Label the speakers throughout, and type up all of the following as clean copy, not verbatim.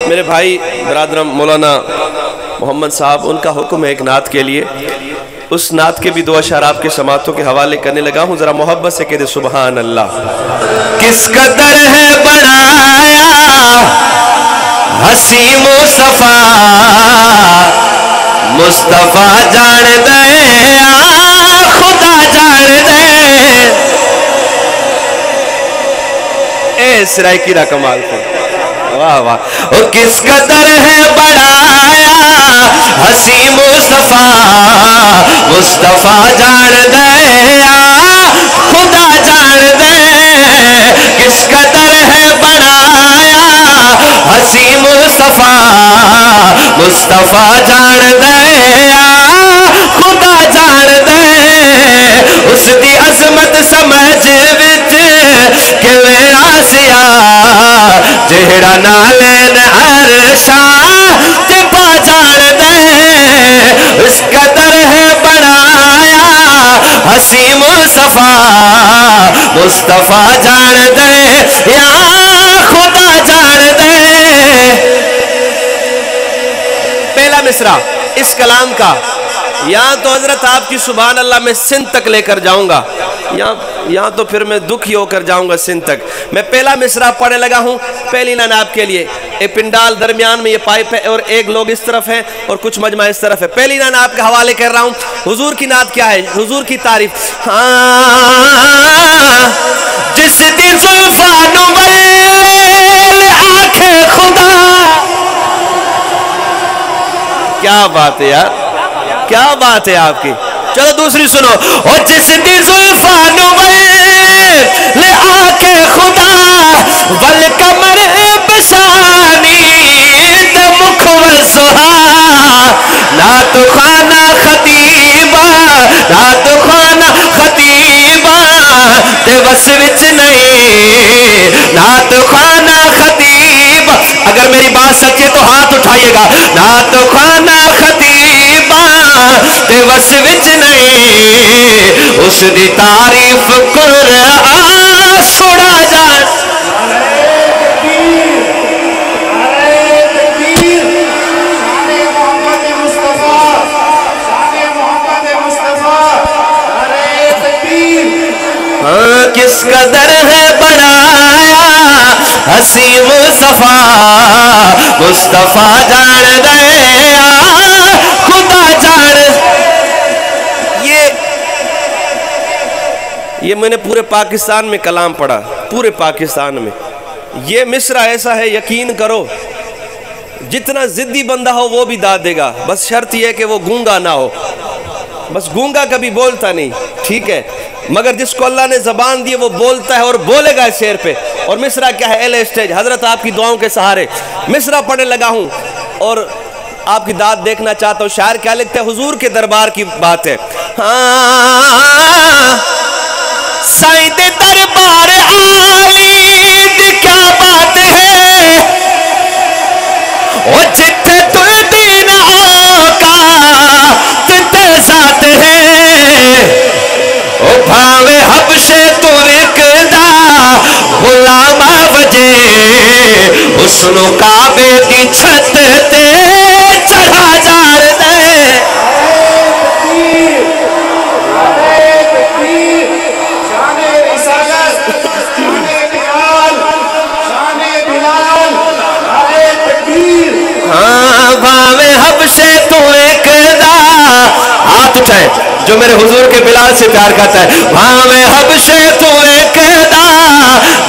Speaker 1: میرے بھائی برادرم مولانا محمد صاحب، ان کا حکم ہے ایک نعت کے لیے، اس نعت کے بھی دو اشعار آپ کے سماعتوں کے حوالے کرنے لگا ہوں، ذرا محبت سے کہہ دے سبحان اللہ۔
Speaker 2: کس قدر ہے بنایا ہسی مصطفیٰ، مصطفیٰ جان دے خدا جان دے۔
Speaker 1: اے سرائکی دا کمال کو، واہ واہ۔
Speaker 2: وہ کس قدر ہے بنایا ہسی مصطفیٰ، مصطفیٰ جان دے خدا جان دے۔ کس قدر ہے بنایا ہسی مصطفیٰ، مصطفیٰ جان دے خدا جان دے۔ اس دی عظمت سمجھ وچ کیویں آسیا، جہڑا نالین عرشاں تے پا جان دے۔ اس قدر ہے بنایا ہسی مصطفیٰ، مصطفیٰ جان دے یا خدا جان دے۔
Speaker 1: پہلا مصرع اس کلام کا، یہاں تو حضرت آپ کی سبحان اللہ میں سندھ تک لے کر جاؤں گا، یہاں تو پھر میں دکھی ہو کر جاؤں گا سندھ تک۔ میں پہلا مصرع پڑھنے لگا ہوں، پہلی نعت آپ کے لیے۔ ایک پنڈال درمیان میں یہ پائپ ہے اور ایک لوگ اس طرف ہیں اور کچھ مجمع اس طرف ہے۔ پہلی نعت آپ کے حوالے کر رہا ہوں۔ حضور کی نعت کیا ہے؟ حضور کی تعریف۔
Speaker 2: جس دی زلفاں نور آنکھیں خدا۔
Speaker 1: کیا بات ہے یار، کیا بات ہے آپ کی۔ چلو دوسری سنو۔
Speaker 2: اور جس دی زلفاں نور آنکھیں خدا، والقمر بسانی دے مکھ والسہا۔ نعت خانہ خطیبہ، نعت خانہ خطیبہ تے بس وچ نہیں، نعت خانہ خطیبہ۔ اگر میری بات سچ ہے تو ہاتھ اٹھائیے گا۔ نعت خانہ خطیبہ تے بس وچ نہیں، اس دی تعریف قرآن سنا جان۔ کس قدر ہے بنایا ہسی مصطفیٰ، مصطفیٰ جان دے خدا جان۔
Speaker 1: یہ میں نے پورے پاکستان میں کلام پڑھا، پورے پاکستان میں۔ یہ مصرع ایسا ہے، یقین کرو جتنا ضدی بندہ ہو وہ بھی داد دے گا، بس شرط یہ ہے کہ وہ گونگا نہ ہو۔ بس گونگا کبھی بولتا نہیں، ٹھیک ہے، مگر جس کو اللہ نے زبان دی وہ بولتا ہے اور بولے گا اس شعر پہ۔ اور مصرع کیا ہے؟ اہل اسٹیج حضرت آپ کی دعاؤں کے سہارے مصرع پڑھنے لگا ہوں اور آپ کی داد دیکھنا چاہتا ہوں۔ شاعر کیا لکھتا ہے؟ حضور کے دربار کی بات ہے۔
Speaker 2: سائیں دے دربار عالی دی کیا بات ہے، او جتھے تل دین اوقات تے ذات ہے۔ او بھاوے حبشے تو وکدا غلام وجے، حسن کعبے دی چھت تے چڑھا جان دے۔ بھاوے حبشے تو ایک دا، ہاتھ اٹھائے جو میرے حضور کے بلال سے پیار کرتا ہے۔ بھاوے حبشے تو ایک دا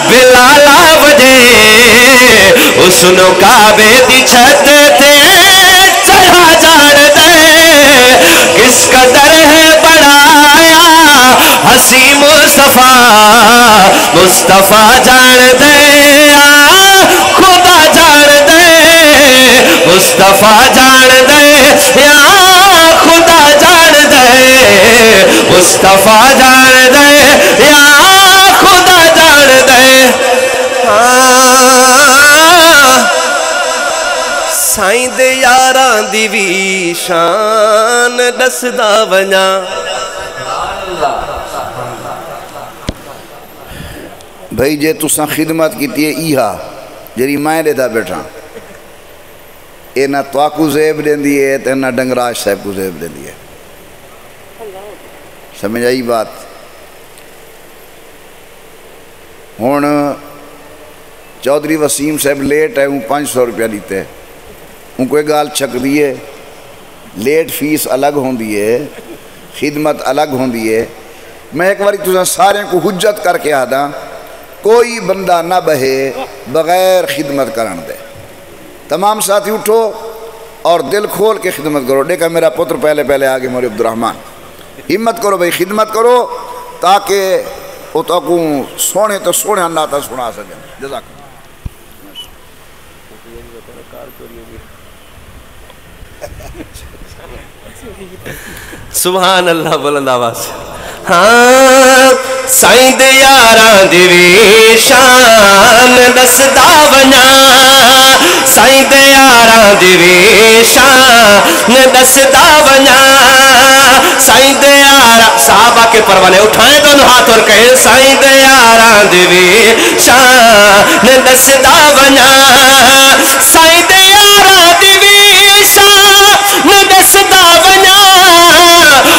Speaker 2: بلالا وجے، حسن کعبے دی چھت تے چڑھا جان دے۔ کس قدر ہے بنایا ہسی مصطفیٰ، مصطفیٰ جان دے خدا جان دے۔ مصطفیٰ جان دے یا خدا جان دے، مصطفیٰ جان دے یا خدا جان دے۔
Speaker 1: سائیں دے یاراں دی وی شان دسدا ونجا۔
Speaker 3: بھائی جے تساں خدمت کیتی ہے ایہا جری میں لیتا بیٹھا یہ نہ تواکو زیب دیندی ہے تو نہ ڈنگراج صاحب کو زیب دیندی ہے. سمجھ آئی بات؟ ہوں چودھری وسیم صاحب لیٹ ہے وہ 500 روپیہ دیتے ہیں ان کو ایک گال چھک دیے لیٹ فیس الگ ہوندی ہے خدمت الگ ہوندی ہے. میں ایک باری تُساں سارے کو حجت کر کے آدھا کوئی بندہ نہ بہے بغیر خدمت کرن دے. تمام ساتھی اٹھو اور دل کھول کے خدمت کرو. دیکھا میرا پتر پہلے آگے مولوی عبدالرحمن ہمت کرو بھائی خدمت کرو تاکہ وہ تو کو سونے تو سونے اللہ تا سنا سکیں. جزاک
Speaker 1: سبحان اللہ بلند آواز. ہاں سائیں دے یاراں دی وی شان دسدا ونیا سائیں دے یاراں دی وی شان دسدا ونیا سائیں دے یاراں صحابہ کے پروانے اٹھائیں دونوں ہاتھ اور کہیں سائیں دے یاراں دی وی شان دسدا ونیا سائیں دے یاراں دی وی شان دسدا ونیا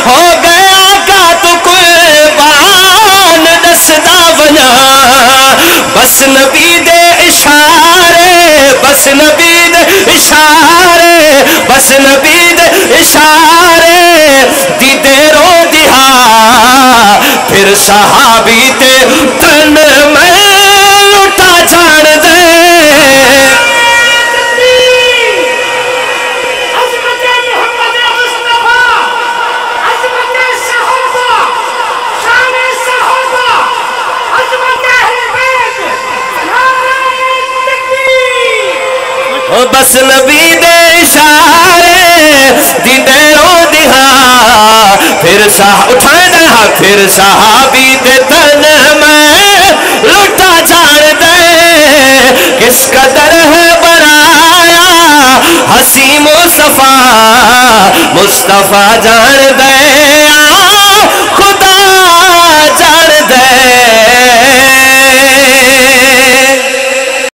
Speaker 1: ہو گیا گا تو قربان دسدا ونیا بس نبی دے اشارے بس نبی دے اشارے بس نبی دے اشارے دی دیرو دہا پھر صحابی تے تن میں لٹا جان دے. بس نبی دے اشارے دی دیرو دہا پھر اٹھائیں دہا پھر صحابی دے تن میں لٹا جان دے. کس قدر ہے برایا حسین مصطفیٰ مصطفیٰ جان دے